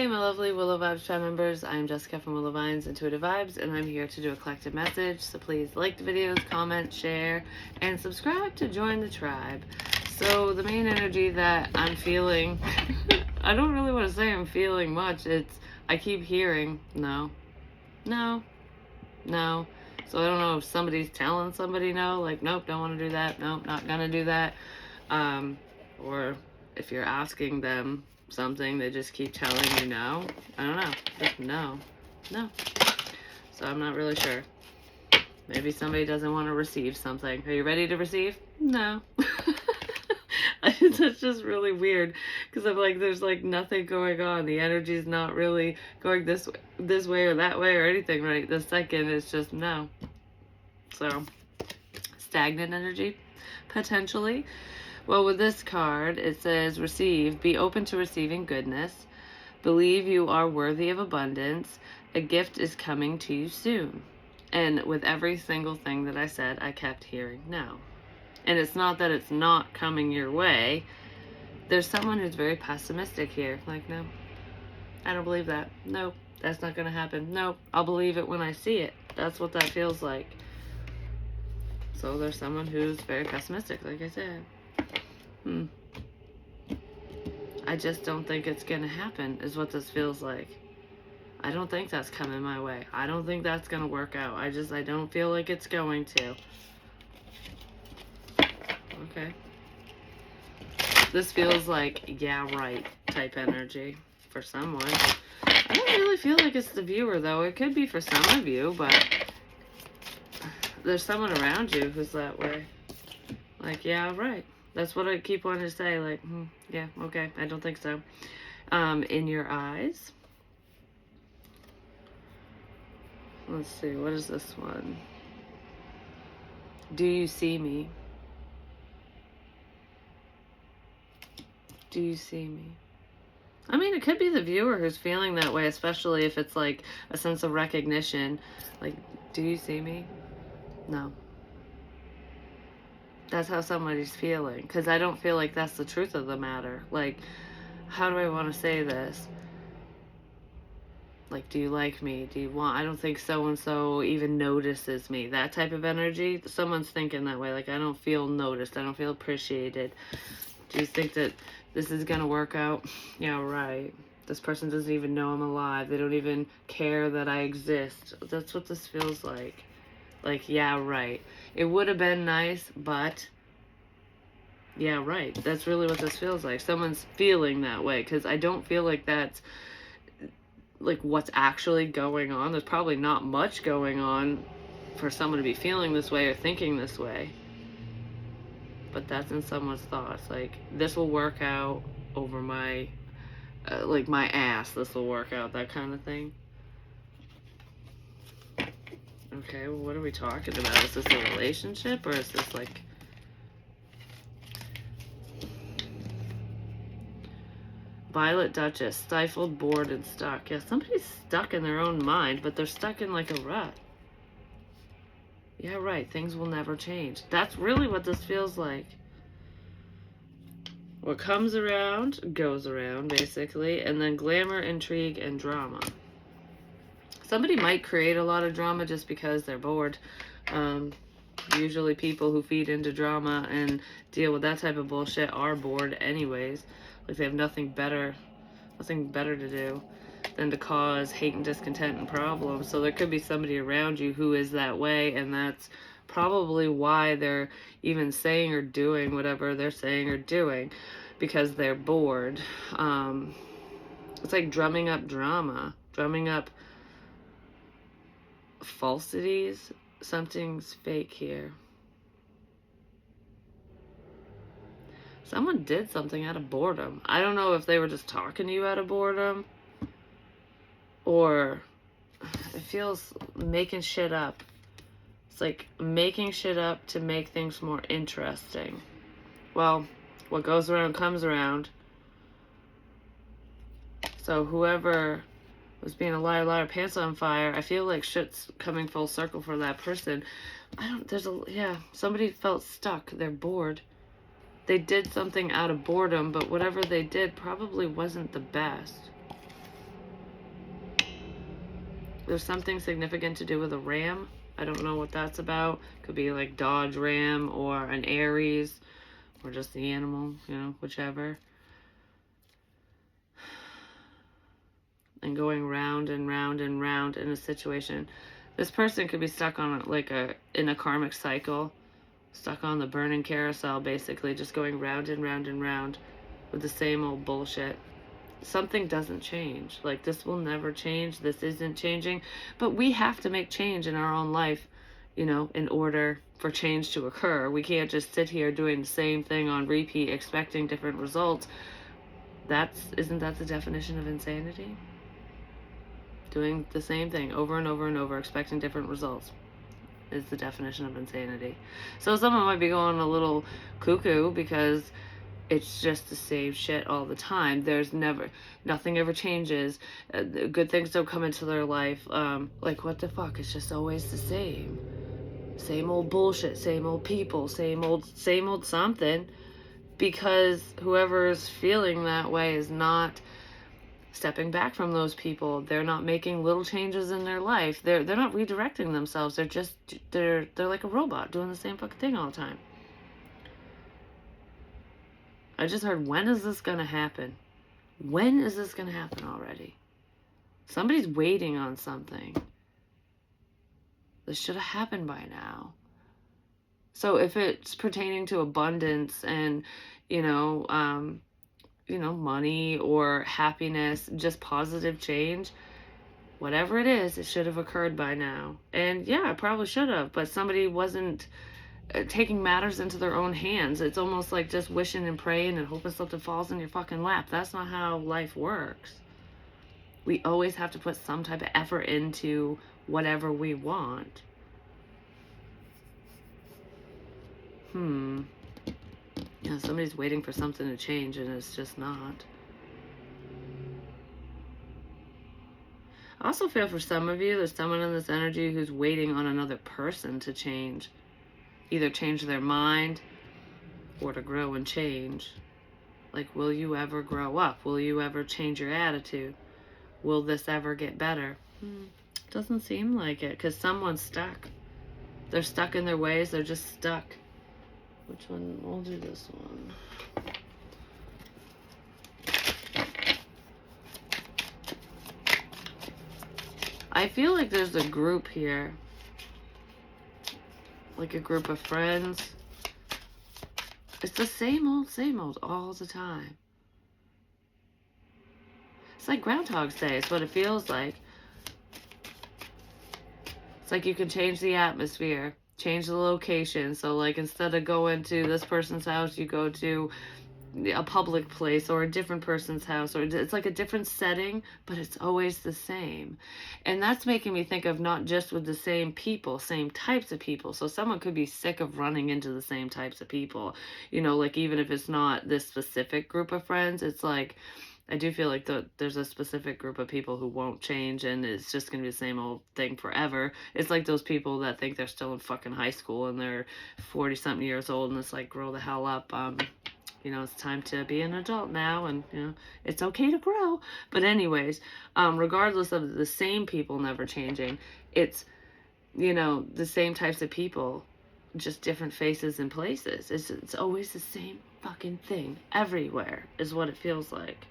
my lovely Willow Vibes tribe members. I'm Jessica from Willow Vines Intuitive Vibes, and I'm here to do a collective message. So please like the videos, comment, share, and subscribe to join the tribe. So the main energy that I'm feeling, I don't really want to say I'm feeling much. I keep hearing no. So I don't know if somebody's telling somebody no, like, nope, don't want to do that. Nope, not gonna do that. Or if you're asking them something, they just keep telling you no. I don't know. Just no. So I'm not really sure. Maybe somebody doesn't want to receive something. Are you ready to receive? No. That's just really weird because I'm like, there's like nothing going on. The energy's not really going this way or that way or anything right this second. It's just no. So stagnant energy, potentially. Well, with this card, it says receive, be open to receiving goodness, believe you are worthy of abundance, a gift is coming to you soon. And with every single thing that I said, I kept hearing no. And it's not that it's not coming your way. There's someone who's very pessimistic here. Like, no, I don't believe that. No, that's not going to happen. No, I'll believe it when I see it. That's what that feels like. So there's someone who's very pessimistic, like I said. I just don't think it's gonna happen, is what this feels like. I don't think that's coming my way. I don't think that's gonna work out. I don't feel like it's going to. Okay. This feels like, yeah, right type energy for someone. I don't really feel like it's the viewer, though. It could be for some of you, but there's someone around you who's that way. Like, yeah, right. That's what I keep wanting to say, like, yeah, okay, I don't think so. In your eyes. Let's see, what is this one? Do you see me? Do you see me? I mean, it could be the viewer who's feeling that way, especially if it's like a sense of recognition. Like, do you see me? No. That's how somebody's feeling, because I don't feel like that's the truth of the matter. Like, how do I want to say this? Like, do you like me? Do you want? I don't think so-and-so even notices me. That type of energy. Someone's thinking that way. Like, I don't feel noticed. I don't feel appreciated. Do you think that this is going to work out? Yeah, right. This person doesn't even know I'm alive. They don't even care that I exist. That's what this feels like. Like, yeah, right. It would have been nice, but yeah, right. That's really what this feels like. Someone's feeling that way, because I don't feel like that's like what's actually going on. There's probably not much going on for someone to be feeling this way or thinking this way. But that's in someone's thoughts. Like, this will work out over my, like my ass. This will work out, that kind of thing. Okay, well, what are we talking about? Is this a relationship, or is this like... Violet Duchess, stifled, bored, and stuck. Yeah, somebody's stuck in their own mind, but they're stuck in like a rut. Yeah, right, things will never change. That's really what this feels like. What comes around, goes around, basically, and then glamour, intrigue, and drama. Somebody might create a lot of drama just because they're bored. Usually people who feed into drama and deal with that type of bullshit are bored anyways. Like, they have nothing better to do than to cause hate and discontent and problems. So there could be somebody around you who is that way, and that's probably why they're even saying or doing whatever they're saying or doing, because they're bored. It's like drumming up drama, drumming up falsities. Something's fake here. Someone did something out of boredom. I don't know if they were just talking to you out of boredom, or it feels making shit up. It's like making shit up to make things more interesting. Well, what goes around comes around. So whoever was being a liar, pants on fire, I feel like shit's coming full circle for that person. Somebody felt stuck. They're bored. They did something out of boredom, but whatever they did probably wasn't the best. There's something significant to do with a ram. I don't know what that's about. Could be like Dodge Ram or an Aries or just the animal, you know, whichever. And going round and round and round in a situation. This person could be stuck on in a karmic cycle, stuck on the burning carousel, basically, just going round and round and round with the same old bullshit. Something doesn't change. Like, this will never change. This isn't changing. But we have to make change in our own life, you know, in order for change to occur. We can't just sit here doing the same thing on repeat, expecting different results. Isn't that the definition of insanity? Doing the same thing over and over and over, expecting different results, is the definition of insanity. So someone might be going a little cuckoo because it's just the same shit all the time. Nothing ever changes. Good things don't come into their life. Like, what the fuck? It's just always the same. Same old bullshit, same old people, same old something. Because whoever's feeling that way is not stepping back from those people. They're not making little changes in their life. They're not redirecting themselves. They're like a robot doing the same fucking thing all the time. I just heard, when is this gonna happen? When is this gonna happen already? Somebody's waiting on something. This should have happened by now. So if it's pertaining to abundance and, money or happiness, just positive change, whatever it is, it should have occurred by now. And yeah, it probably should have, but somebody wasn't taking matters into their own hands. It's almost like just wishing and praying and hoping something falls in your fucking lap. That's not how life works. We always have to put some type of effort into whatever we want. Yeah, somebody's waiting for something to change and it's just not. I also feel for some of you, there's someone in this energy who's waiting on another person to change. Either change their mind or to grow and change. Like, will you ever grow up? Will you ever change your attitude? Will this ever get better? Doesn't seem like it, because someone's stuck. They're stuck in their ways. They're just stuck. Which one? We'll do this one. I feel like there's a group here. Like a group of friends. It's the same old all the time. It's like Groundhog's Day. It's what it feels like. It's like you can change the atmosphere, change the location. So like, instead of going to this person's house, you go to a public place or a different person's house, or it's like a different setting, but it's always the same. And that's making me think of not just with the same people, same types of people. So someone could be sick of running into the same types of people, like, even if it's not this specific group of friends, it's like, I do feel like there's a specific group of people who won't change, and it's just going to be the same old thing forever. It's like those people that think they're still in fucking high school and they're 40-something years old, and it's like, grow the hell up. It's time to be an adult now, and, it's okay to grow. But anyways, regardless of the same people never changing, it's, the same types of people, just different faces and places. It's always the same fucking thing everywhere, is what it feels like.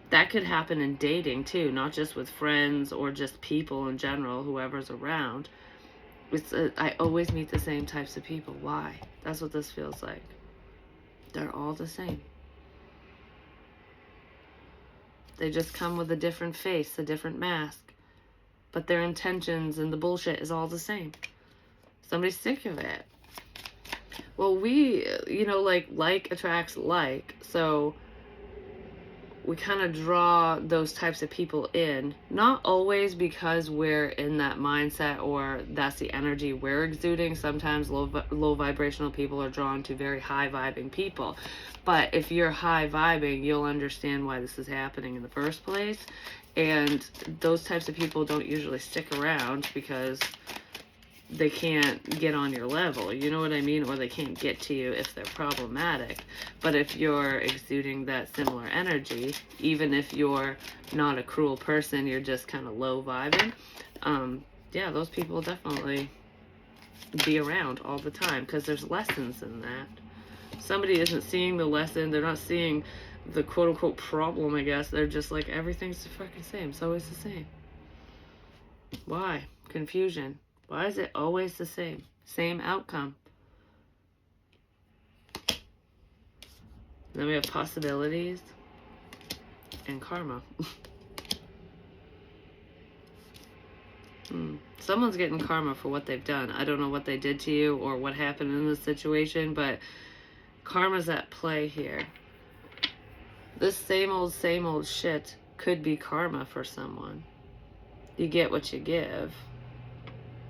That could happen in dating too, not just with friends or just people in general, whoever's around. I always meet the same types of people. Why? That's what this feels like. They're all the same. They just come with a different face, a different mask. But their intentions and the bullshit is all the same. Somebody's sick of it. Well, we, like attracts like. So we kind of draw those types of people in. Not always because we're in that mindset or that's the energy we're exuding. Sometimes low vibrational people are drawn to very high vibing people. But if you're high vibing, you'll understand why this is happening in the first place. And those types of people don't usually stick around because they can't get on your level, you know what I mean? Or they can't get to you if they're problematic. But if you're exuding that similar energy, even if you're not a cruel person, you're just kind of low vibing, yeah, those people definitely be around all the time, because there's lessons in that. Somebody isn't seeing the lesson, they're not seeing the quote-unquote problem, I guess. They're just like, everything's the fucking same, it's always the same. Why? Confusion. Why is it always the same? Same outcome. Then we have possibilities and karma. Someone's getting karma for what they've done. I don't know what they did to you or what happened in this situation, but karma's at play here. This same old shit could be karma for someone. You get what you give.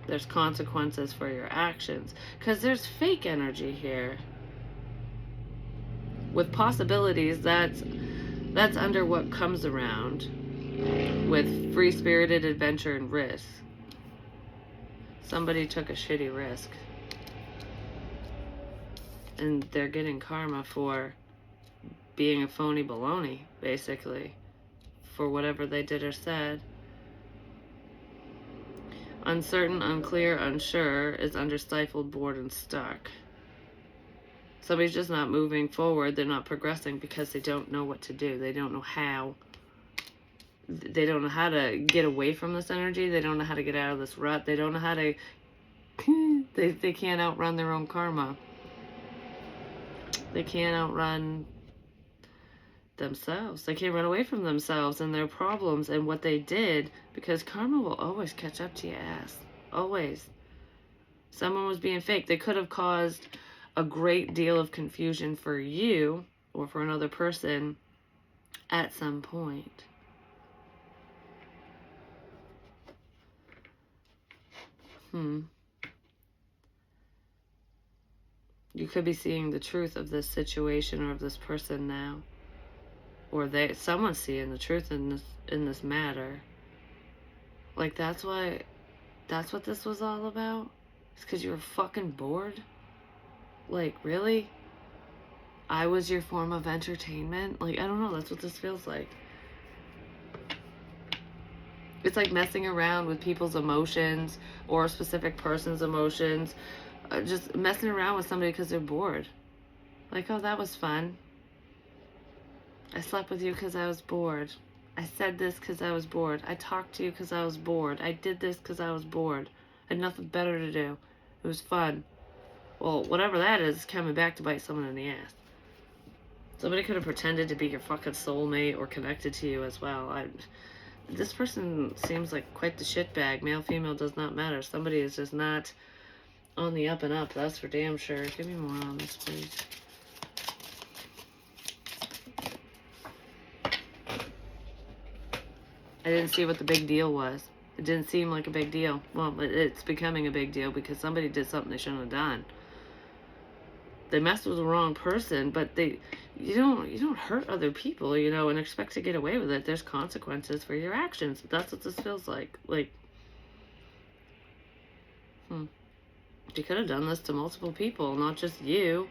There's consequences for your actions, because there's fake energy here. With possibilities, that's under what comes around with free-spirited adventure and risk. Somebody took a shitty risk, and they're getting karma for being a phony baloney, basically, for whatever they did or said. Uncertain, unclear, unsure is under stifled, bored, and stuck. Somebody's just not moving forward. They're not progressing because they don't know what to do. They don't know how. They don't know how to get away from this energy. They don't know how to get out of this rut. They don't know how to... they can't outrun their own karma. They can't outrun themselves. They can't run away from themselves and their problems and what they did, because karma will always catch up to your ass. Always. Someone was being fake. They could have caused a great deal of confusion for you or for another person at some point. You could be seeing the truth of this situation or of this person now. Or someone's seeing the truth in this matter. Like, that's what this was all about? It's because you were fucking bored? Like, really? I was your form of entertainment? Like, I don't know, that's what this feels like. It's like messing around with people's emotions or a specific person's emotions. Just messing around with somebody because they're bored. Like, oh, that was fun. I slept with you because I was bored. I said this because I was bored. I talked to you because I was bored. I did this because I was bored. I had nothing better to do. It was fun. Well, whatever that is coming back to bite someone in the ass. Somebody could have pretended to be your fucking soulmate or connected to you as well. This person seems like quite the shitbag. Male, female, does not matter. Somebody is just not on the up and up. That's for damn sure. Give me more on this, please. I didn't see what the big deal was. It didn't seem like a big deal. Well, it's becoming a big deal because somebody did something they shouldn't have done. They messed with the wrong person, but you don't hurt other people, you know, and expect to get away with it. There's consequences for your actions. That's what this feels like. Like, you could have done this to multiple people, not just you.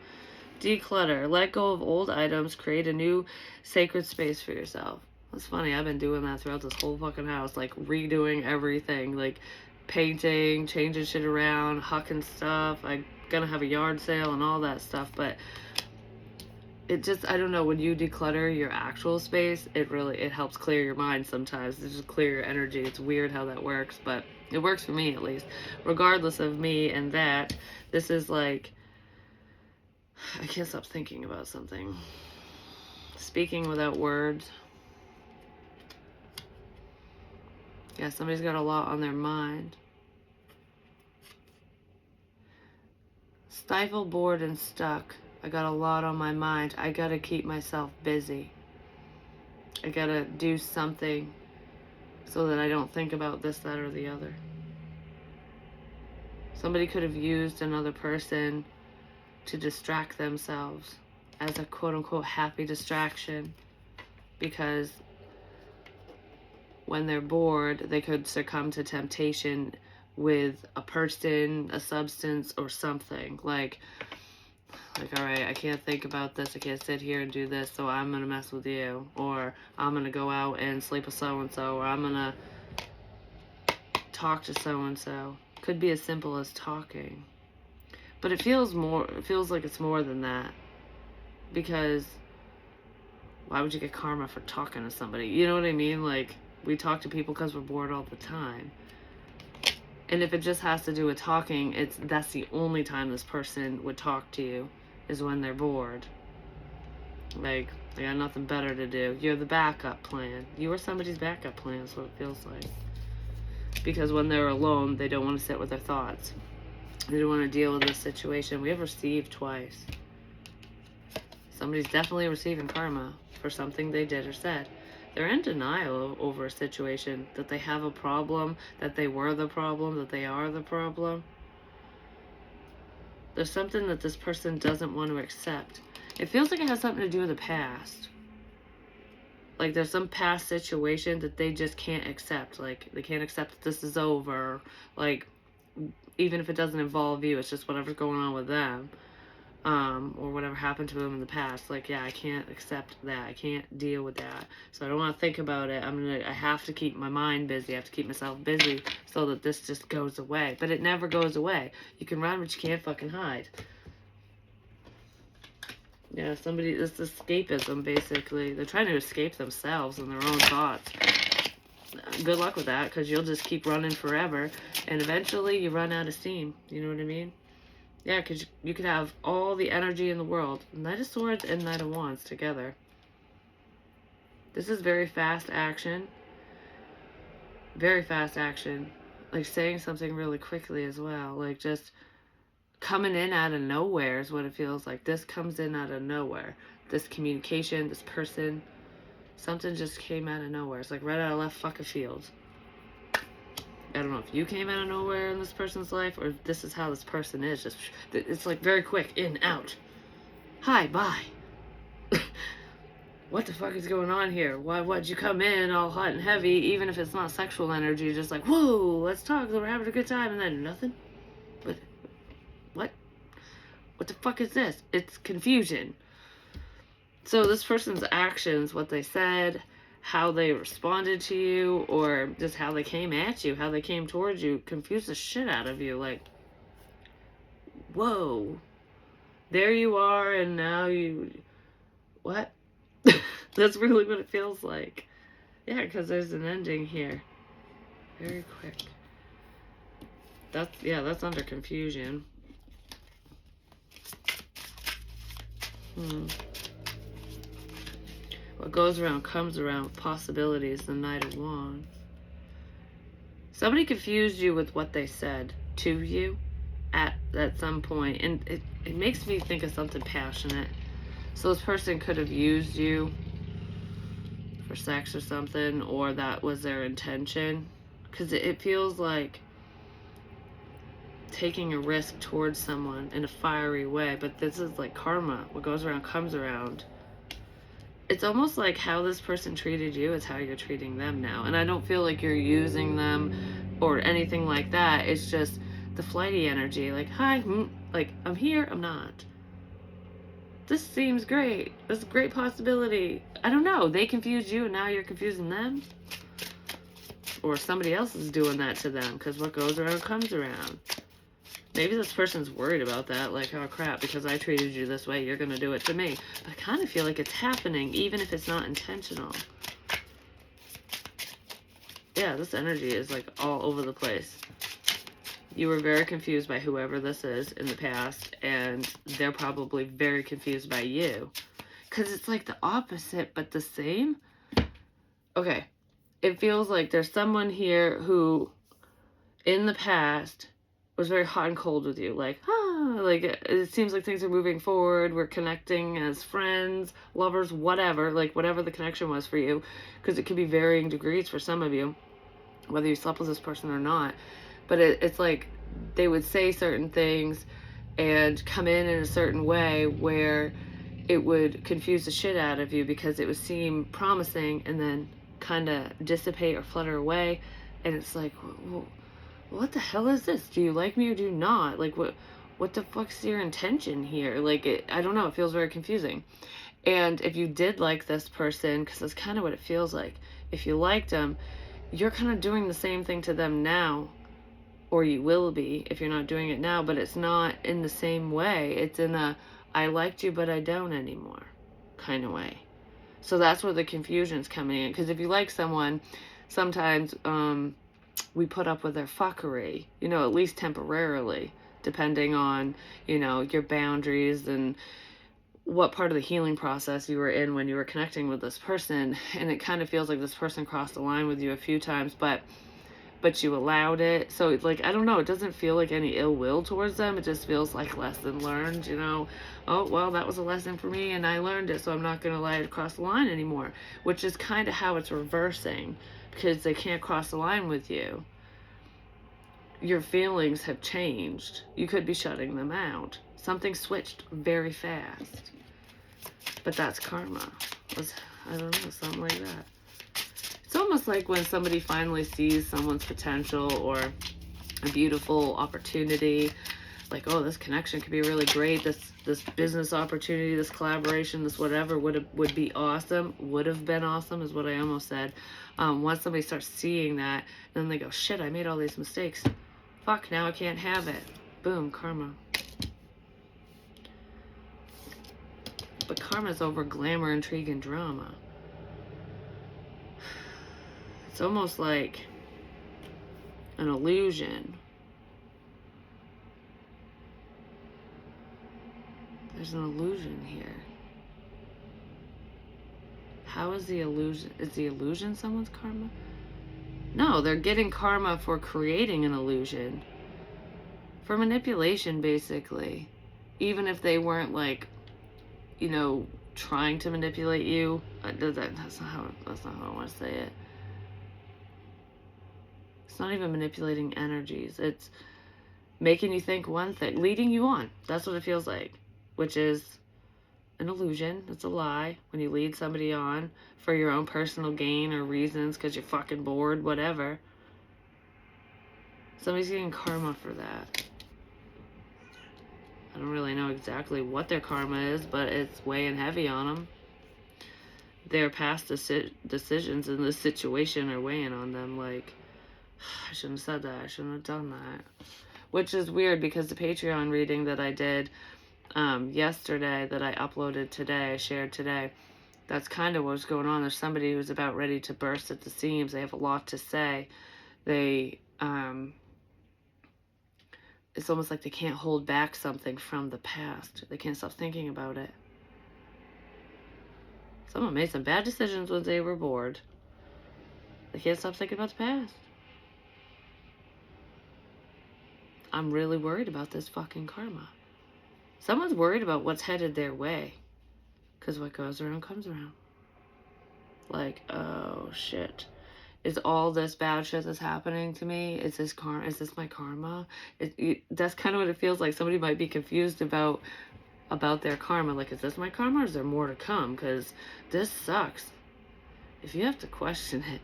Declutter. Let go of old items. Create a new sacred space for yourself. It's funny, I've been doing that throughout this whole fucking house, like redoing everything, like painting, changing shit around, hucking stuff. I'm gonna have a yard sale and all that stuff, but it just, I don't know, when you declutter your actual space, it helps clear your mind sometimes. It just clear your energy. It's weird how that works, but it works for me at least. Regardless of me and that, this is like, I can't stop thinking about something. Speaking without words. Yeah, somebody's got a lot on their mind. Stifled, bored, and stuck. I got a lot on my mind. I gotta keep myself busy. I gotta do something so that I don't think about this, that, or the other. Somebody could have used another person to distract themselves as a quote-unquote happy distraction, because when they're bored, they could succumb to temptation with a person, a substance, or something. Like, all right, I can't think about this, I can't sit here and do this, so I'm gonna mess with you, or I'm gonna go out and sleep with so-and-so, or I'm gonna talk to so-and-so. Could be as simple as talking. But it feels like it's more than that. Because why would you get karma for talking to somebody? You know what I mean? Like, we talk to people because we're bored all the time. And if it just has to do with talking, that's the only time this person would talk to you, is when they're bored. Like, they got nothing better to do. You're the backup plan. You are somebody's backup plan is what it feels like. Because when they're alone, they don't want to sit with their thoughts. They don't want to deal with this situation. We have received twice. Somebody's definitely receiving karma for something they did or said. They're in denial over a situation, that they have a problem, that they were the problem, that they are the problem. There's something that this person doesn't want to accept. It feels like it has something to do with the past. Like, there's some past situation that they just can't accept. Like, they can't accept that this is over. Like, even if it doesn't involve you, it's just whatever's going on with them. Or whatever happened to them in the past. Like, yeah, I can't accept that. I can't deal with that. So I don't want to think about it. I have to keep my mind busy. I have to keep myself busy so that this just goes away. But it never goes away. You can run, but you can't fucking hide. Yeah, this escapism, basically. They're trying to escape themselves and their own thoughts. Good luck with that, because you'll just keep running forever. And eventually you run out of steam. You know what I mean? Yeah, because you could have all the energy in the world. Knight of Swords and Knight of Wands together. This is very fast action. Very fast action. Like, saying something really quickly as well. Like, just coming in out of nowhere is what it feels like. This comes in out of nowhere. This communication, this person. Something just came out of nowhere. It's like right out of left fucking field. I don't know if you came out of nowhere in this person's life, or if this is how this person is. Just, it's like very quick, in, out. Hi, bye. What the fuck is going on here? Why'd you come in all hot and heavy, even if it's not sexual energy, just like, whoa, let's talk, we're having a good time, and then nothing? But, what? What the fuck is this? It's confusion. So this person's actions, what they said, how they responded to you, or just how they came at you, how they came towards you, confused the shit out of you. Like, whoa, there you are, and now what? That's really what it feels like. Yeah, because there's an ending here. Very quick. That's under confusion. What goes around comes around. Possibilities, the Knight of Wands. Somebody confused you with what they said to you at some point, and it makes me think of something passionate. So this person could have used you for sex or something, or that was their intention, because it feels like taking a risk towards someone in a fiery way. But this is like karma. What goes around comes around. It's almost like how this person treated you is how you're treating them now. And I don't feel like you're using them or anything like that. It's just the flighty energy. Like, hi, like, I'm here, I'm not. This seems great. This is a great possibility. I don't know. They confused you and now you're confusing them. Or somebody else is doing that to them, because what goes around comes around. Maybe this person's worried about that, like, oh crap, because I treated you this way, you're gonna do it to me. But I kind of feel like it's happening, even if it's not intentional. Yeah, this energy is like all over the place. You were very confused by whoever this is in the past, and they're probably very confused by you. Because it's like the opposite, but the same. Okay, it feels like there's someone here who, in the past, was very hot and cold with you. Like, like, it seems like things are moving forward. We're connecting as friends, lovers, whatever. Like, whatever the connection was for you. Because it could be varying degrees for some of you, whether you slept with this person or not. But it's like they would say certain things and come in a certain way where it would confuse the shit out of you, because it would seem promising and then kind of dissipate or flutter away. And it's like, what the hell is this? Do you like me or do you not? Like, what the fuck's your intention here? Like, I don't know. It feels very confusing. And if you did like this person, because that's kind of what it feels like, if you liked them, you're kind of doing the same thing to them now, or you will be if you're not doing it now, but it's not in the same way. It's in a, I liked you, but I don't anymore kind of way. So that's where the confusion's coming in. Because if you like someone, sometimes we put up with their fuckery, you know, at least temporarily, depending on, you know, your boundaries and what part of the healing process you were in when you were connecting with this person. And it kind of feels like this person crossed the line with you a few times, but you allowed it. So it's like, I don't know, it doesn't feel like any ill will towards them. It just feels like lesson learned, you know. Oh, well, that was a lesson for me and I learned it, so I'm not going to let it cross the line anymore, which is kind of how it's reversing, because they can't cross the line with you. Your feelings have changed. You could be shutting them out. Something switched very fast. But that's karma. I don't know, something like that. It's almost like when somebody finally sees someone's potential or a beautiful opportunity, like, oh, this connection could be really great. This business opportunity, this collaboration, this whatever would be awesome. Would have been awesome is what I almost said. Once somebody starts seeing that, then they go, shit, I made all these mistakes. Fuck, now I can't have it. Boom, karma. But karma's over glamour, intrigue, and drama. It's almost like an illusion. There's an illusion here. How is the illusion? Is the illusion someone's karma? No, they're getting karma for creating an illusion. For manipulation, basically. Even if they weren't, like, you know, trying to manipulate you. That's not how I want to say it. It's not even manipulating energies. It's making you think one thing, leading you on. That's what it feels like, which is an illusion. It's a lie when you lead somebody on for your own personal gain or reasons because you're fucking bored, whatever. Somebody's getting karma for that. I don't really know exactly what their karma is, but it's weighing heavy on them. Their past decisions in this situation are weighing on them. Like, I shouldn't have said that. I shouldn't have done that. Which is weird because the Patreon reading that I did yesterday, that I uploaded today, I shared today, that's kind of what's going on. There's somebody who's about ready to burst at the seams. They have a lot to say. They, it's almost like they can't hold back something from the past. They can't stop thinking about it. Someone made some bad decisions when they were bored. They can't stop thinking about the past. I'm really worried about this fucking karma. Someone's worried about what's headed their way. Because what goes around comes around. Like, oh shit. Is all this bad shit that's happening to me, is this my karma? That's kind of what it feels like. Somebody might be confused about their karma. Like, is this my karma or is there more to come? Because this sucks. If you have to question it,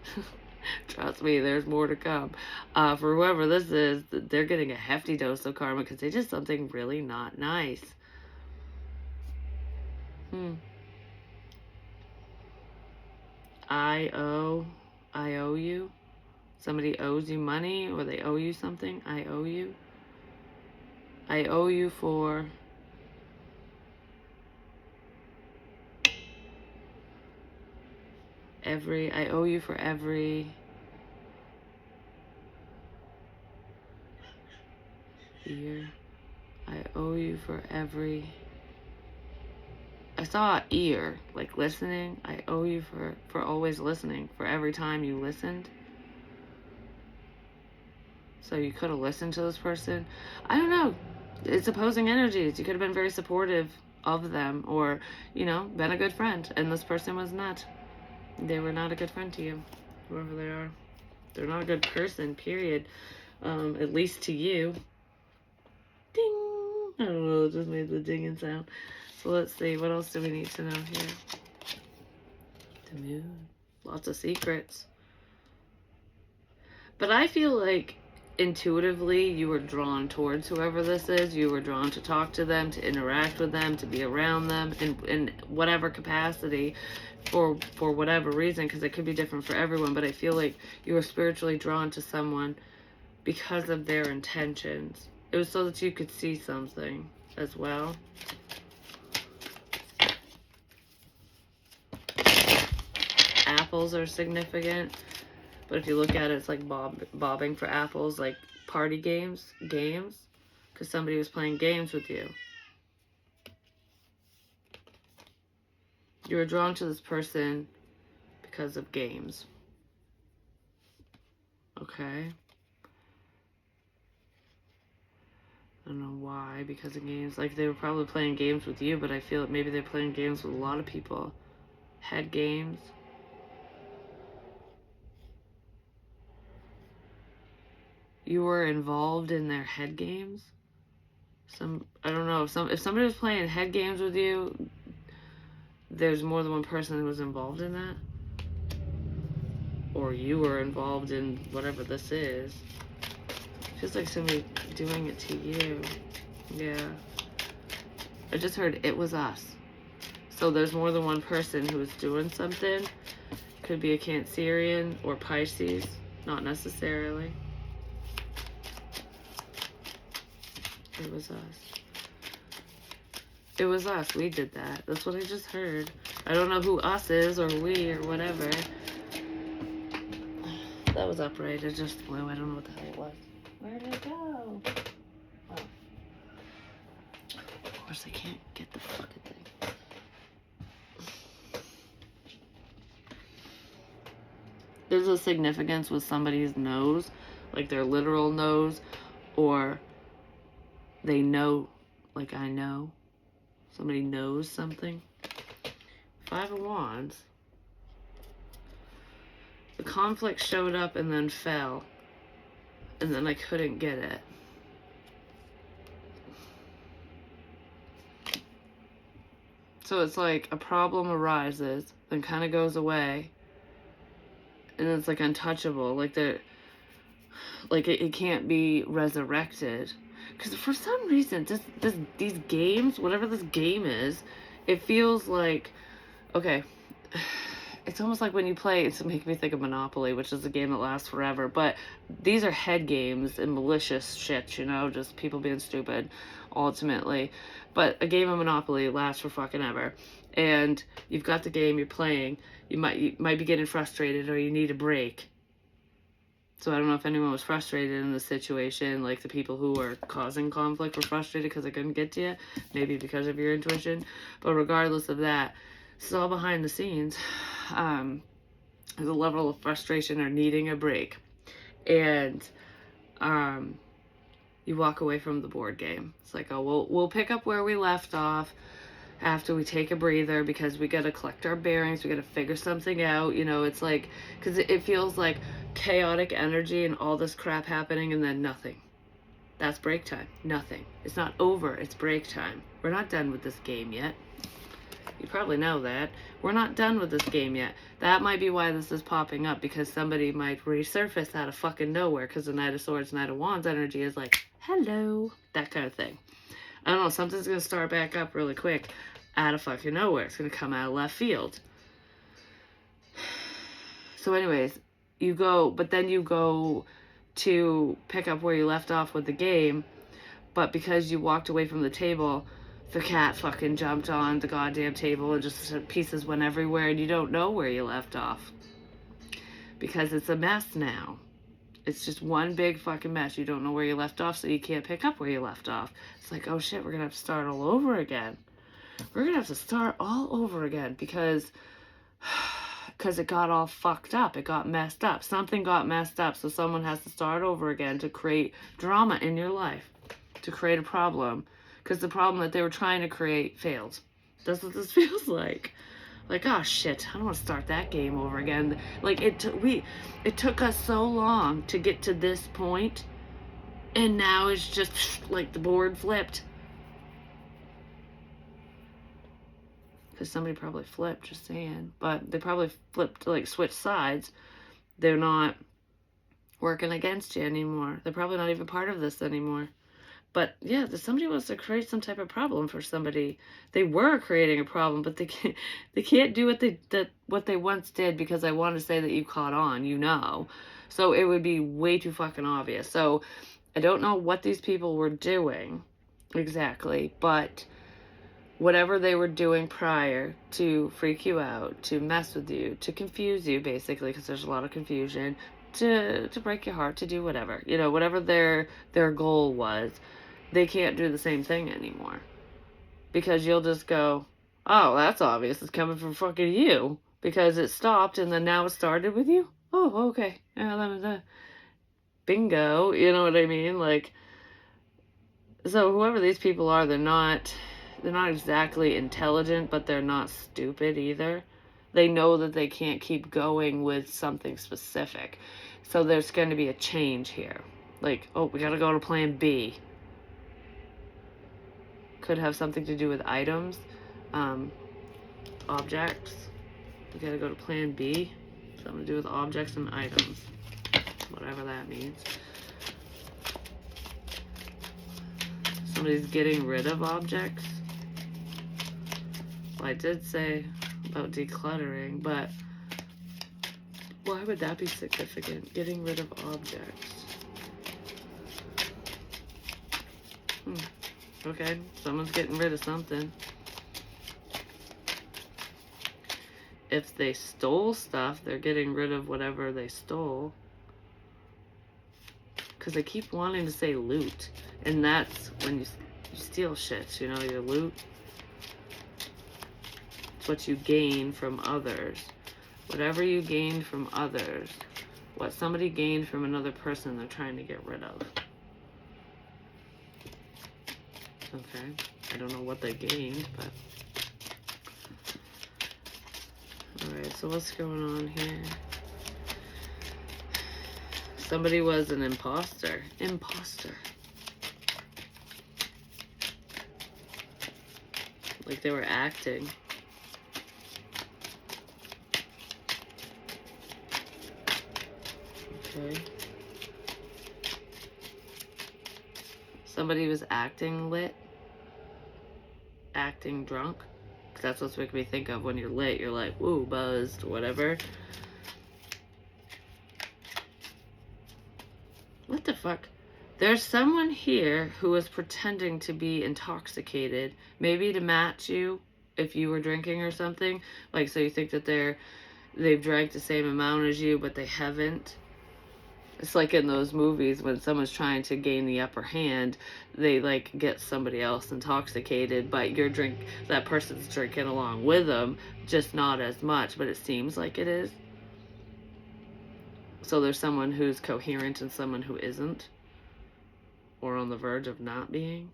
trust me, there's more to come. For whoever this is, they're getting a hefty dose of karma because they did something really not nice. I owe you. Somebody owes you money or they owe you something. I owe you. I owe you for every ear. I owe you for every, I saw ear, like listening. I owe you for always listening, for every time you listened. So you could have listened to this person. I don't know. It's opposing energies. You could have been very supportive of them or, you know, been a good friend. And this person was not. They were not a good friend to you, whoever they are. They're not a good person, period. At least to you. Ding! I don't know, it just made the dinging sound. So let's see, what else do we need to know here? The moon. Lots of secrets. But I feel like intuitively you were drawn towards whoever this is. You were drawn to talk to them, to interact with them, to be around them in whatever capacity, for whatever reason, because it could be different for everyone. But I feel like you were spiritually drawn to someone because of their intentions. It was so that you could see something as well. Apples are significant, but if you look at it, it's like bobbing for apples, like party games, because somebody was playing games with you. You were drawn to this person because of games. Okay. I don't know why, because of games. Like, they were probably playing games with you, but I feel like maybe they're playing games with a lot of people. Head games. You were involved in their head games? I don't know, if somebody was playing head games with you, there's more than one person who was involved in that. Or you were involved in whatever this is. Feels like somebody doing it to you. Yeah. I just heard it was us. So there's more than one person who is doing something. Could be a Cancerian or Pisces. Not necessarily. It was us. It was us. We did that. That's what I just heard. I don't know who us is or we or whatever. That was upright. It just flew. I don't know what the hell it was. Where did it go? Oh. Of course, I can't get the fucking thing. There's a significance with somebody's nose, like their literal nose, or they know, like I know. Somebody knows something. 5 of Wands. The conflict showed up and then fell. And then I couldn't get it. So it's like a problem arises, then kind of goes away. And it's like untouchable. Like it can't be resurrected. Because for some reason, these games, whatever this game is, it feels like, okay, it's almost like when you play, it's making me think of Monopoly, which is a game that lasts forever, but these are head games and malicious shit, you know, just people being stupid, ultimately. But a game of Monopoly lasts for fucking ever. And you've got the game, you're playing, you might be getting frustrated or you need a break. So I don't know if anyone was frustrated in this situation, like the people who were causing conflict were frustrated because they couldn't get to you, maybe because of your intuition. But regardless of that, this is all behind the scenes. There's a level of frustration or needing a break. And you walk away from the board game. It's like, oh, we'll pick up where we left off after we take a breather because we got to collect our bearings. We got to figure something out. You know, it's like, because it feels like chaotic energy and all this crap happening and then nothing. That's break time. Nothing. It's not over. It's break time. We're not done with this game yet. You probably know that. We're not done with this game yet. That might be why this is popping up, because somebody might resurface out of fucking nowhere, because the Knight of Swords, Knight of Wands energy is like, hello, that kind of thing. I don't know, something's going to start back up really quick out of fucking nowhere. It's going to come out of left field. So anyways, you go to pick up where you left off with the game, but because you walked away from the table, the cat fucking jumped on the goddamn table and just pieces went everywhere, and you don't know where you left off. Because it's a mess now. It's just one big fucking mess. You don't know where you left off, so you can't pick up where you left off. It's like, oh shit, we're gonna have to start all over again. We're gonna have to start all over again because it got all fucked up. It got messed up. Something got messed up, so someone has to start over again to create drama in your life, to create a problem. Because the problem that they were trying to create failed. That's what this feels like. Like, oh shit, I don't want to start that game over again. Like, it took us so long to get to this point, and now it's just like the board flipped. Because somebody probably flipped, just saying. But they probably flipped, like, switched sides. They're not working against you anymore. They're probably not even part of this anymore. But yeah, somebody wants to create some type of problem for somebody. They were creating a problem, but they can't do what they once did, because I want to say that you caught on, you know. So it would be way too fucking obvious. So I don't know what these people were doing exactly, but whatever they were doing prior to freak you out, to mess with you, to confuse you, basically, because there's a lot of confusion, to break your heart, to do whatever, you know, whatever their goal was, they can't do the same thing anymore. Because you'll just go, oh, that's obvious, it's coming from fucking you, because it stopped and then now it started with you. Oh, okay. Yeah, bingo, you know what I mean? Like, so whoever these people are, they're not exactly intelligent, but they're not stupid either. They know that they can't keep going with something specific. So there's going to be a change here. Like, oh, we got to go to plan B. Could have something to do with items, objects. We got to go to plan B. Something to do with objects and items. Whatever that means. Somebody's getting rid of objects. Well, I did say about decluttering, but why would that be significant? Getting rid of objects. Okay, someone's getting rid of something. If they stole stuff, they're getting rid of whatever they stole. Because I keep wanting to say loot. And that's when you steal shit, you know, your loot. It's what you gain from others. Whatever you gained from others. What somebody gained from another person, they're trying to get rid of. Okay. I don't know what they gained, but... Alright, so what's going on here? Somebody was an imposter. Imposter. Like they were acting. Okay. Somebody was acting lit. Acting drunk. Because that's what's making me think of when you're lit. You're like, ooh, buzzed, whatever. What the fuck? There's someone here who is pretending to be intoxicated, maybe to match you if you were drinking or something. Like, so you think that they've drank the same amount as you, but they haven't. It's like in those movies when someone's trying to gain the upper hand, they like get somebody else intoxicated, but that person's drinking along with them, just not as much, but it seems like it is. So there's someone who's coherent and someone who isn't. Or on the verge of not being.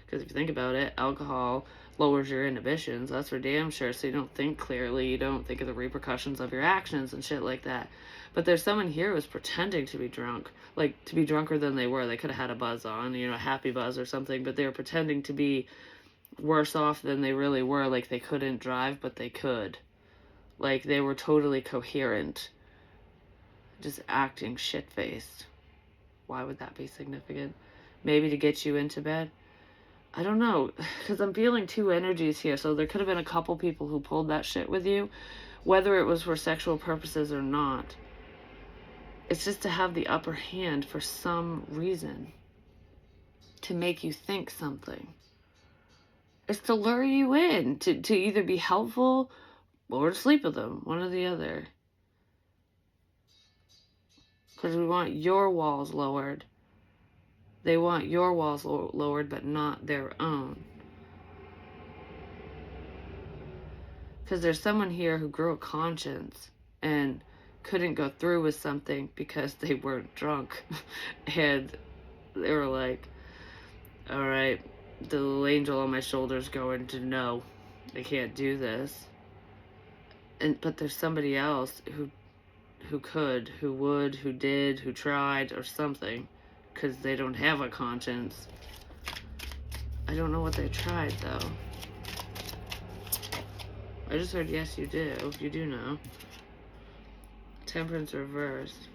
Because if you think about it, alcohol lowers your inhibitions. That's for damn sure. So you don't think clearly. You don't think of the repercussions of your actions and shit like that. But there's someone here who's pretending to be drunk. Like, to be drunker than they were. They could have had a buzz on, you know, a happy buzz or something. But they were pretending to be worse off than they really were. Like, they couldn't drive, but they could. Like, they were totally coherent. Just acting shit-faced. Why would that be significant? Maybe to get you into bed? I don't know, because I'm feeling two energies here, so there could have been a couple people who pulled that shit with you, whether it was for sexual purposes or not. It's just to have the upper hand for some reason. To make you think something. It's to lure you in, to either be helpful or to sleep with them, one or the other. Because we want your walls lowered. They want your walls lowered, but not their own. Because there's someone here who grew a conscience and couldn't go through with something because they weren't drunk. And they were like, all right, the little angel on my shoulder's going to know I can't do this. But there's somebody else who could, who would, who did, who tried, or something, because they don't have a conscience. I don't know what they tried, though. I just heard, yes, you do. You do know. Temperance reversed.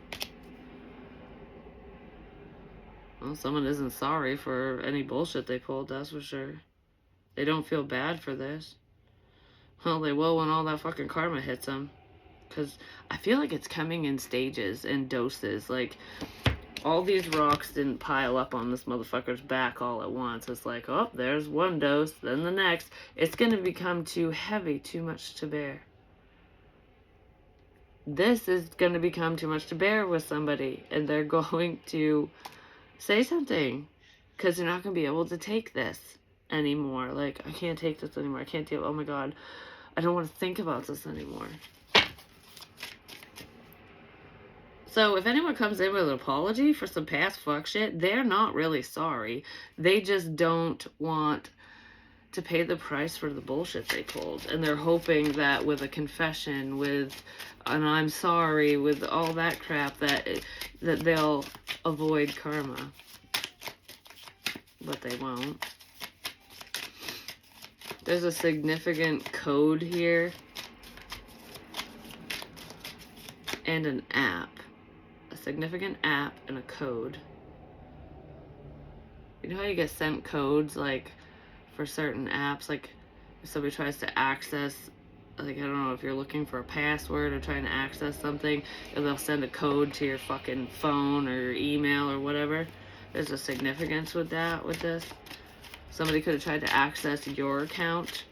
Well, someone isn't sorry for any bullshit they pulled, that's for sure. They don't feel bad for this. Well, they will when all that fucking karma hits them. Because I feel like it's coming in stages and doses. Like, all these rocks didn't pile up on this motherfucker's back all at once. It's like, oh, there's one dose, then the next. It's going to become too heavy, too much to bear. This is going to become too much to bear with somebody, and they're going to say something, because they're not going to be able to take this anymore. Like, I can't take this anymore. I can't deal. Oh my God, I don't want to think about this anymore. So if anyone comes in with an apology for some past fuck shit, they're not really sorry. They just don't want to pay the price for the bullshit they pulled. And they're hoping that with a confession, with an I'm sorry, with all that crap, that they'll avoid karma. But they won't. There's a significant code here. And an app. A significant app and a code. You know how you get sent codes, like, for certain apps? Like, if somebody tries to access, like, I don't know, if you're looking for a password or trying to access something, and they'll send a code to your fucking phone or your email or whatever. There's a significance with that, with this. Somebody could have tried to access your account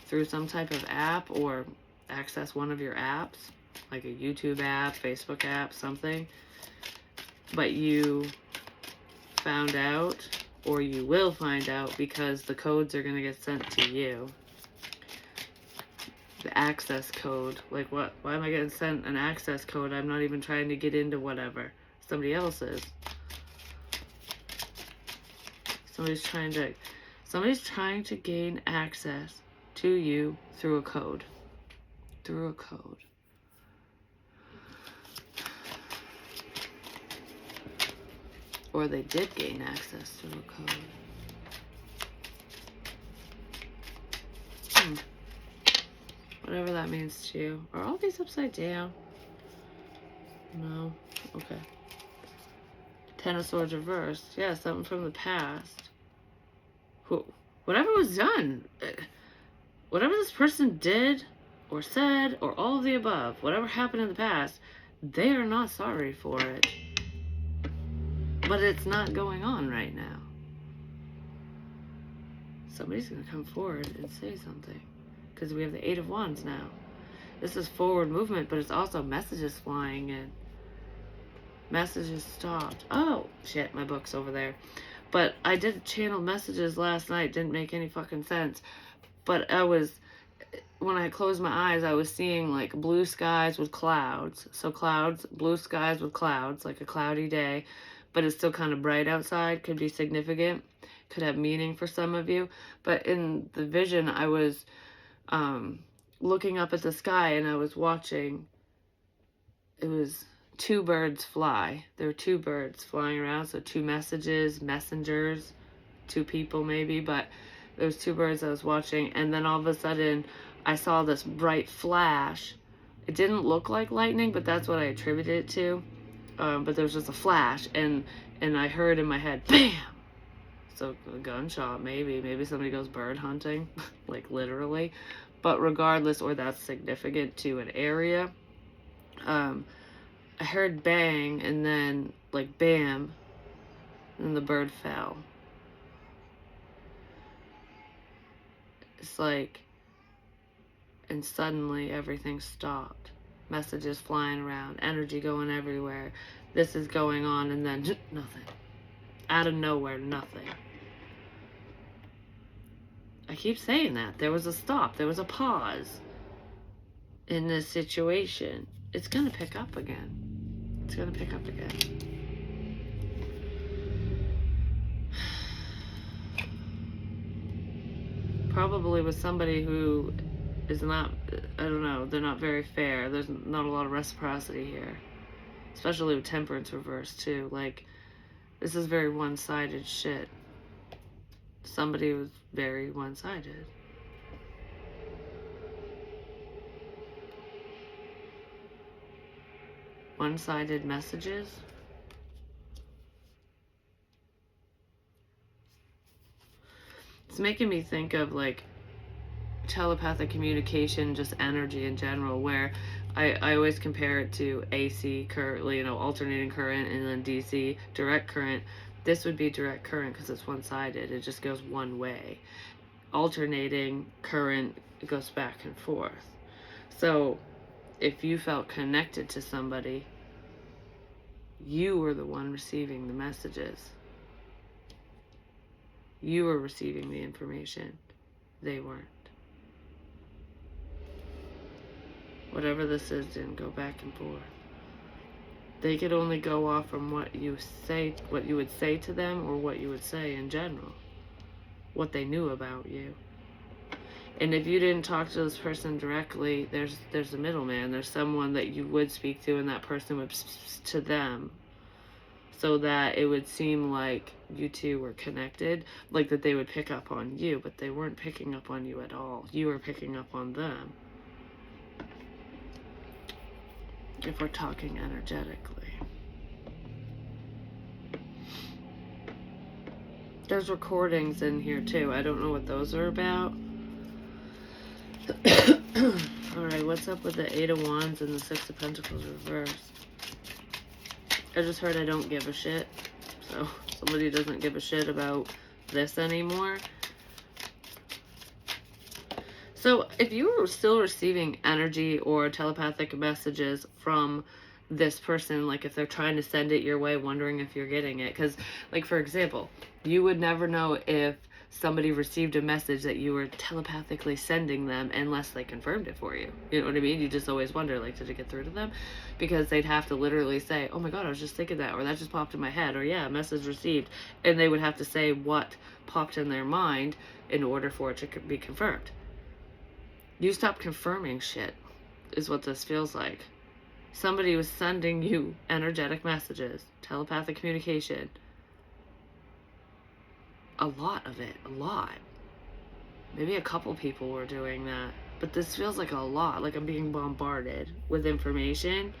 through some type of app, or access one of your apps, like a YouTube app, Facebook app, something. But you found out, or you will find out, because the codes are going to get sent to you. The access code. Like, what? Why am I getting sent an access code? I'm not even trying to get into whatever. Somebody else is. Somebody's trying to gain access to you through a code. Through a code. Or they did gain access through a code. Whatever that means to you. Are all these upside down? No. Okay. Ten of Swords reversed. Yeah, something from the past. Whatever was done. Whatever this person did or said or all of the above. Whatever happened in the past. They are not sorry for it. But it's not going on right now. Somebody's going to come forward and say something. Because we have the Eight of Wands now. This is forward movement, but it's also messages flying in. Messages stopped. Oh, shit, my book's over there. But I did channel messages last night. Didn't make any fucking sense. But when I closed my eyes, I was seeing like blue skies with clouds. So clouds, blue skies with clouds, like a cloudy day. But it's still kind of bright outside, could be significant, could have meaning for some of you. But in the vision, I was looking up at the sky, and I was watching, it was two birds fly. There were two birds flying around, so two messengers, two people maybe, but there was two birds I was watching, and then all of a sudden, I saw this bright flash. It didn't look like lightning, but that's what I attributed it to. But there was just a flash, and I heard in my head, BAM! So a gunshot, maybe somebody goes bird hunting, like literally. But regardless, or that's significant to an area. I heard bang, and then like bam, and the bird fell. It's like, and suddenly everything stopped. Messages flying around, energy going everywhere. This is going on, and then nothing. Out of nowhere, nothing. I keep saying that. There was a stop. There was a pause in this situation. It's going to pick up again. It's going to pick up again. Probably with somebody who is not, I don't know, they're not very fair. There's not a lot of reciprocity here. Especially with temperance reversed too. Like, this is very one-sided shit. Somebody was very one-sided. One-sided messages. It's making me think of like telepathic communication, just energy in general, where I always compare it to AC current, you know, alternating current, and then DC direct current. This would be direct current because it's one-sided. It just goes one way. Alternating current, it goes back and forth. So if you felt connected to somebody, you were the one receiving the messages. You were receiving the information. They weren't. Whatever this is didn't go back and forth. They could only go off from what you say, what you would say to them, or what you would say in general. What they knew about you. And if you didn't talk to this person directly, there's a middleman. There's someone that you would speak to, and that person would to them, so that it would seem like you two were connected, like that they would pick up on you, but they weren't picking up on you at all. You were picking up on them. If we're talking energetically. There's recordings in here too. I don't know what those are about. Alright, what's up with the 8 of Wands and the 6 of Pentacles reversed? I just heard I don't give a shit. So, somebody doesn't give a shit about this anymore. So, if you were still receiving energy or telepathic messages from this person, like if they're trying to send it your way, wondering if you're getting it. Because, like, for example, you would never know if somebody received a message that you were telepathically sending them unless they confirmed it for you. You know what I mean? You just always wonder, like, did it get through to them? Because they'd have to literally say, oh my god, I was just thinking that, or that just popped in my head, or yeah, message received. And they would have to say what popped in their mind in order for it to be confirmed. You stop confirming shit, is what this feels like. Somebody was sending you energetic messages, telepathic communication. A lot of it, a lot. Maybe a couple people were doing that. But this feels like a lot, like I'm being bombarded with information.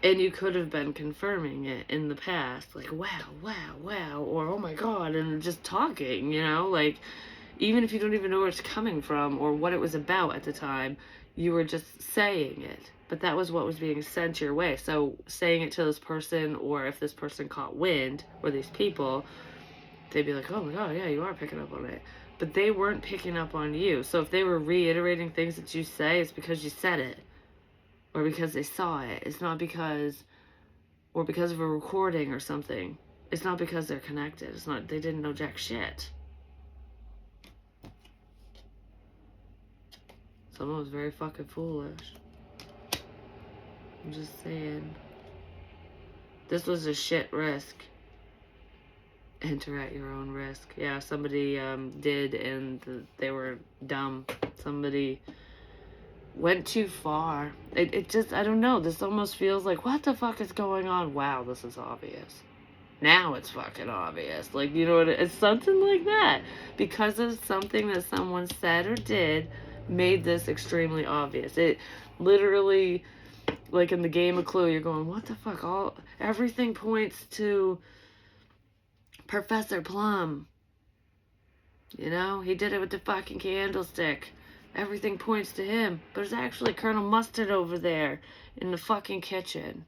And you could have been confirming it in the past. Like, wow, wow, wow. Or, oh my god, and just talking, you know? Like, even if you don't even know where it's coming from or what it was about at the time, you were just saying it. But that was what was being sent your way. So saying it to this person, or if this person caught wind, or these people, they'd be like, oh my god, yeah, you are picking up on it. But they weren't picking up on you. So if they were reiterating things that you say, it's because you said it. Or because they saw it. It's not because, or because of a recording or something. It's not because they're connected. It's not, they didn't know jack shit. Someone was very fucking foolish. I'm just saying. This was a shit risk. Enter at your own risk. Yeah, somebody did, and they were dumb. Somebody went too far. It just, I don't know. This almost feels like, what the fuck is going on? Wow, this is obvious. Now it's fucking obvious. Like, you know what? It's something like that. Because of something that someone said or did, made this extremely obvious. It literally, like in the game of Clue, you're going, what the fuck? Everything points to Professor Plum. You know, he did it with the fucking candlestick. Everything points to him. But it's actually Colonel Mustard over there in the fucking kitchen.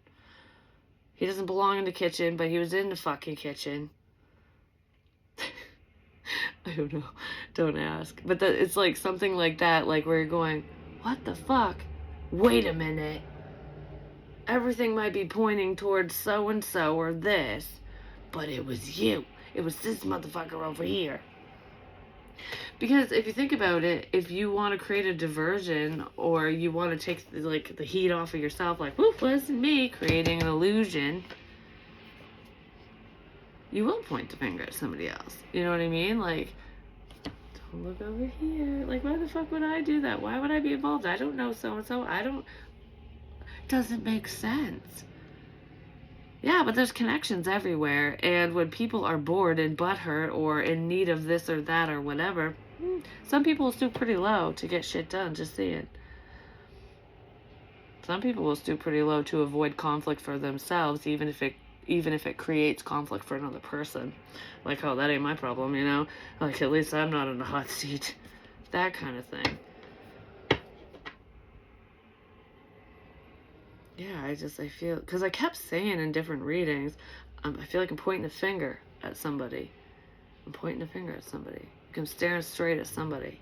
He doesn't belong in the kitchen, but he was in the fucking kitchen. I don't know. Don't ask. But it's like something like that, like where you're going, what the fuck? Wait a minute. Everything might be pointing towards so-and-so or this, but it was you. It was this motherfucker over here. Because if you think about it, if you want to create a diversion, or you want to take the heat off of yourself, like, whoop, wasn't me, creating an illusion, you will point the finger at somebody else. You know what I mean? Like, don't look over here. Like, why the fuck would I do that? Why would I be involved? I don't know so-and-so. Doesn't make sense. Yeah, but there's connections everywhere, and when people are bored and butthurt or in need of this or that or whatever, some people will stoop pretty low to get shit done, just saying. Some people will stoop pretty low to avoid conflict for themselves, even if even if it creates conflict for another person. Like, oh, that ain't my problem, you know? Like, at least I'm not in the hot seat. That kind of thing. Yeah, I feel, because I kept saying in different readings, I feel like I'm pointing a finger at somebody. I'm pointing a finger at somebody. Like I'm staring straight at somebody.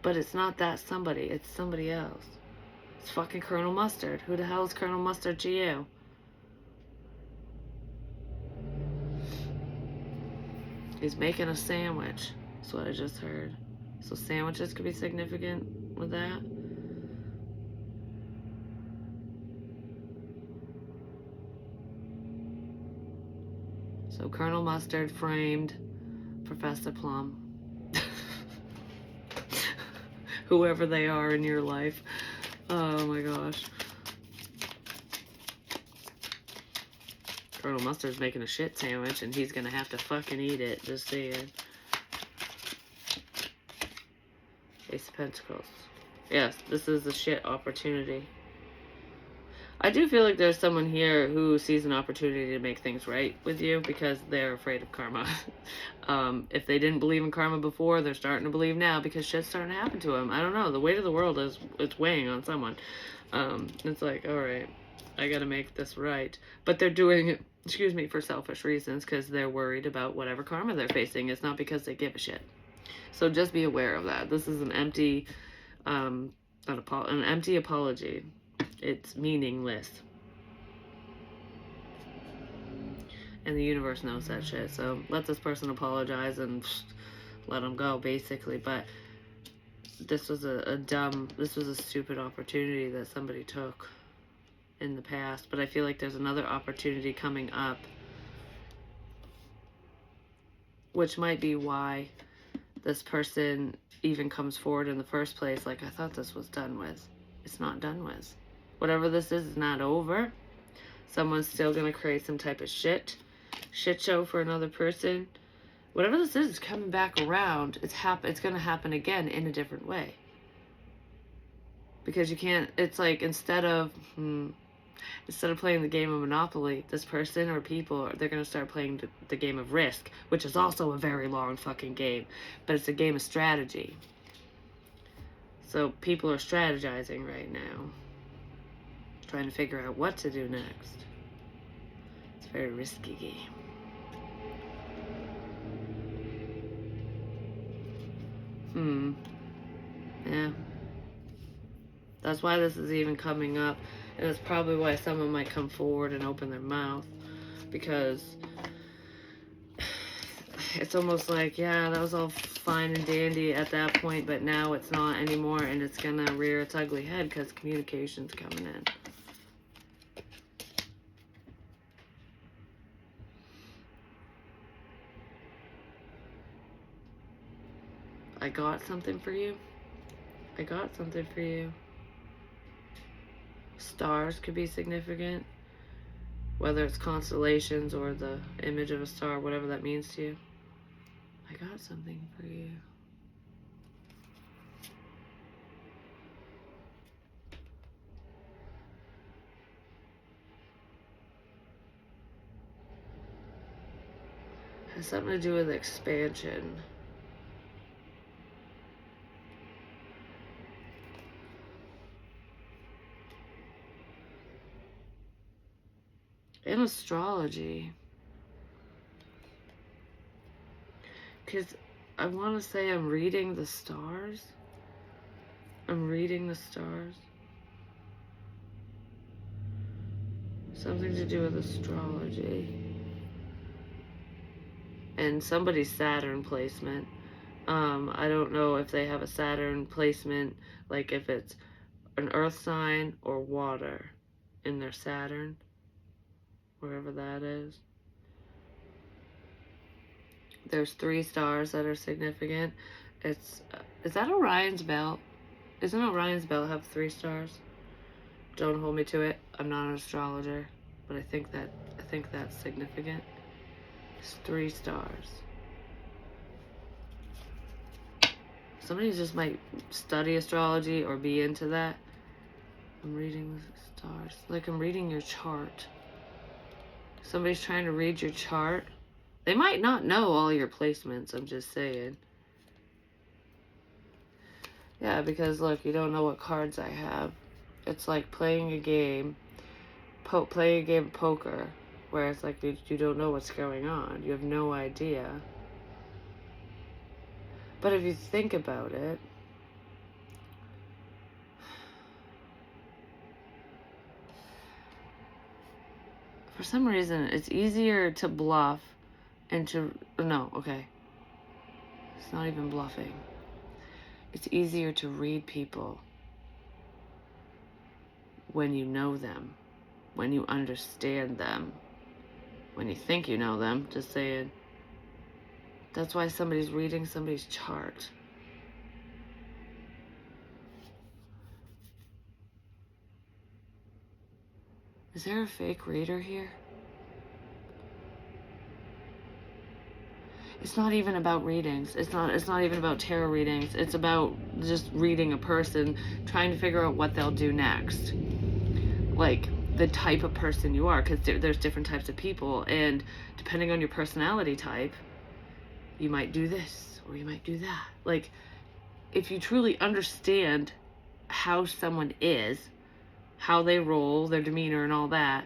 But it's not that somebody, it's somebody else. It's fucking Colonel Mustard. Who the hell is Colonel Mustard to you? He's making a sandwich. That's what I just heard. So sandwiches could be significant with that. So Colonel Mustard framed Professor Plum. Whoever they are in your life. Oh my gosh. Colonel Mustard's making a shit sandwich and he's gonna have to fucking eat it. Just saying. Ace of Pentacles. Yes, this is a shit opportunity. I do feel like there's someone here who sees an opportunity to make things right with you because they're afraid of karma. If they didn't believe in karma before, they're starting to believe now because shit's starting to happen to them. I don't know. The weight of the world it's weighing on someone. It's like, all right, I got to make this right. But they're doing it, excuse me, for selfish reasons because they're worried about whatever karma they're facing. It's not because they give a shit. So just be aware of that. This is an empty, an empty apology. It's meaningless. And the universe knows that shit. So let this person apologize and let them go, basically. But this was this was a stupid opportunity that somebody took in the past. But I feel like there's another opportunity coming up, which might be why this person even comes forward in the first place. Like, I thought this was done with. It's not done with. Whatever this is not over. Someone's still going to create some type of shit show for another person. Whatever this is coming back around. It's going to happen again in a different way. Because you can't, it's like instead of playing the game of Monopoly, this person or people, they're going to start playing the game of Risk, which is also a very long fucking game. But it's a game of strategy. So people are strategizing right now. Trying to figure out what to do next. It's a very risky game. Yeah. That's why this is even coming up. And it's probably why someone might come forward and open their mouth. Because it's almost like, yeah, that was all fine and dandy at that point, but now it's not anymore, and it's gonna rear its ugly head because communication's coming in. I got something for you. I got something for you. Stars could be significant, whether it's constellations or the image of a star, whatever that means to you. I got something for you. It has something to do with expansion. In astrology. Because I want to say I'm reading the stars. I'm reading the stars. Something to do with astrology. And somebody's Saturn placement. I don't know if they have a Saturn placement, like if it's an earth sign or water in their Saturn, wherever that is. There's 3 stars that are significant. Is that Orion's belt? Isn't Orion's belt have 3 stars? Don't hold me to it. I'm not an astrologer, but I think that's significant. It's 3 stars. Somebody just might study astrology or be into that. I'm reading the stars. Like I'm reading your chart. Somebody's trying to read your chart. They might not know all your placements, I'm just saying. Yeah, because look, you don't know what cards I have. It's like playing a game, playing a game of poker, where it's like you don't know what's going on. You have no idea. But if you think about it, for some reason, it's easier to bluff and to... No, okay. It's not even bluffing. It's easier to read people when you know them, when you understand them, when you think you know them, just saying. That's why somebody's reading somebody's chart. Is there a fake reader here? It's not even about readings. It's not even about tarot readings. It's about just reading a person, trying to figure out what they'll do next. Like the type of person you are, because there's different types of people, and depending on your personality type, you might do this or you might do that. Like, if you truly understand how someone is, how they roll, their demeanor and all that,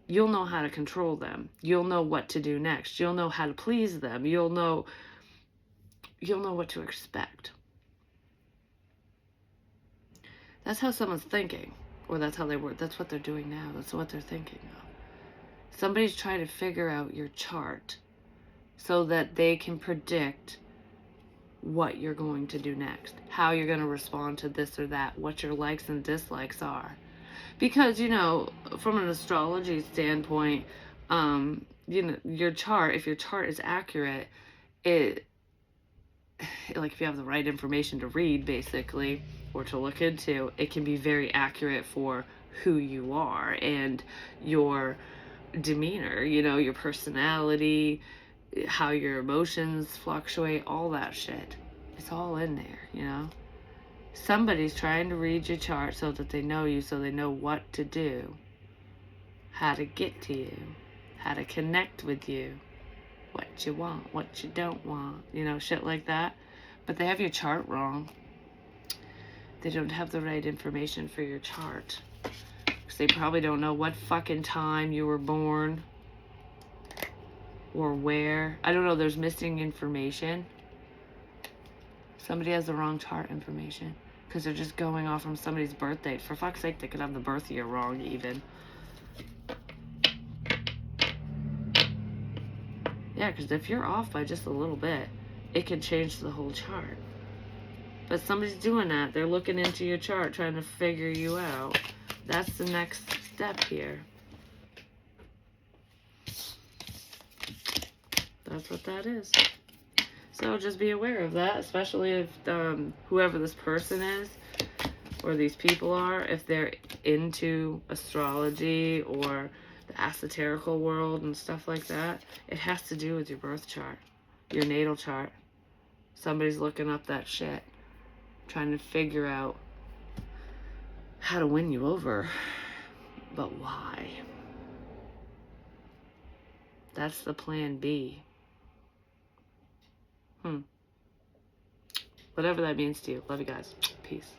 you'll know how to control them. You'll know what to do next. You'll know how to please them. You'll know what to expect. That's how someone's thinking, or that's how they work. That's what they're doing now. That's what they're thinking of. Somebody's trying to figure out your chart so that they can predict what you're going to do next, how you're going to respond to this or that, what your likes and dislikes are. Because, you know, from an astrology standpoint, you know, your chart, if your chart is accurate, like if you have the right information to read, basically, or to look into, it can be very accurate for who you are and your demeanor, you know, your personality, how your emotions fluctuate, all that shit. It's all in there, you know. Somebody's trying to read your chart so that they know you, so they know what to do, how to get to you, how to connect with you, what you want, what you don't want, you know, shit like that. But they have your chart wrong. They don't have the right information for your chart. Because they probably don't know what fucking time you were born or where. I don't know, there's missing information. Somebody has the wrong chart information because they're just going off from somebody's birth date. For fuck's sake, they could have the birth year wrong even. Yeah, because if you're off by just a little bit, it can change the whole chart. But somebody's doing that. They're looking into your chart, trying to figure you out. That's the next step here. That's what that is. So just be aware of that, especially if whoever this person is or these people are, if they're into astrology or the esoterical world and stuff like that, it has to do with your birth chart, your natal chart. Somebody's looking up that shit, trying to figure out how to win you over, but why? That's the plan B. Whatever that means to you. Love you guys. Peace.